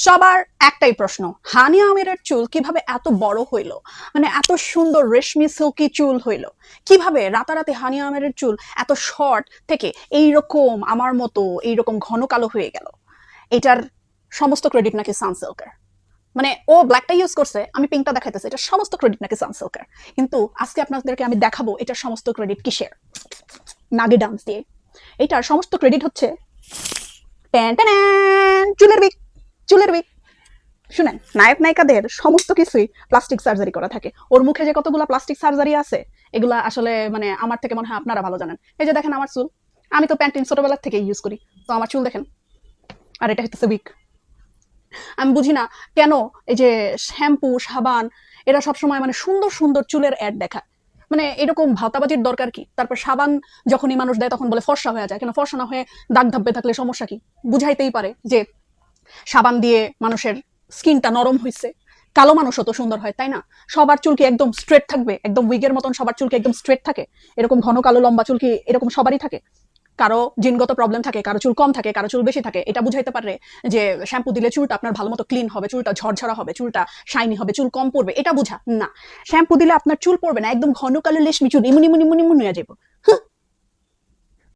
সবার একটাই প্রশ্ন, হানিয়া আমিরের চুল কিভাবে এত বড় হইলো? মানে এত সুন্দর রেশমি সিল্কি চুল হইলো কিভাবে? রাতারাতি হানিয়া আমিরের চুল এত শর্ট থেকে এইরকম আমার মতো এইরকম ঘন কালো হয়ে গেল। এটার সমস্ত ক্রেডিট নাকি সানসিল্কের। মানে ও ব্ল্যাকটা ইউজ করছে, আমি পিঙ্কটা দেখাইতেছি, এটা সমস্ত ক্রেডিট নাকি সানসিল্কের। কিন্তু আজকে আপনাদেরকে আমি দেখাবো এটার সমস্ত ক্রেডিট কিসের। নাগে ডান্স দিয়ে এটার সমস্ত ক্রেডিট হচ্ছে ট্যান ট্যান চুলের উইক। চুলের উইক শুনেন, নায়ক নায়িকাদের সমস্ত কিছুই প্লাস্টিক সার্জারি করা থাকে। ওর মুখে যে কতগুলো প্লাস্টিক সার্জারি আছে এগুলা আসলে মানে আমার থেকে মনে হয় আপনারা ভালো জানেন। এই যে দেখেন আমার চুল, আমি তো প্যান্টিন ছোটবেলার থেকে ইউজ করি, তো আমার চুল দেখেন। আর এটা হচ্ছে উইক। আমি বুঝি না কেন এই যে শ্যাম্পু সাবান এরা সবসময় মানে সুন্দর সুন্দর চুলের অ্যাড দেখায়। মানে এরকম ভাওতাবাজির দরকার কি? তারপর সাবান যখনই মানুষ দেয় তখন বলে ফর্সা হয়ে যায়, কেন ফর্সা না হয়ে দাগ ধাব্বে থাকলে সমস্যা কি? বুঝাইতেই পারে যে সাবান দিয়ে মানুষের স্কিনটা নরম হয়েছে, কালো মানুষও তো সুন্দর হয়, তাই না? সবার চুল কি একদম স্ট্রেট থাকবে? একদম উইগের মতন সবার চুল কি একদম স্ট্রেট থাকে? এরকম ঘন কালো লম্বা চুল কি এরকম সবারই থাকে? কারো জিনগত প্রবলেম থাকে, কারো চুল কম থাকে, কারো চুল বেশি থাকে। এটা বুঝাইতে পারে যে শ্যাম্পু দিলে চুলটা আপনার ভালো মতো ক্লিন হবে, চুলটা ঝরঝরা হবে, চুলটা শাইনি হবে, চুল কম পড়বে, এটা বুঝা না। শ্যাম্পু দিলে আপনার চুল পড়বে না, একদম ঘন কালো লেশমি চুল ইমুনি মুনি মুনি মুনি হয়ে যাবো।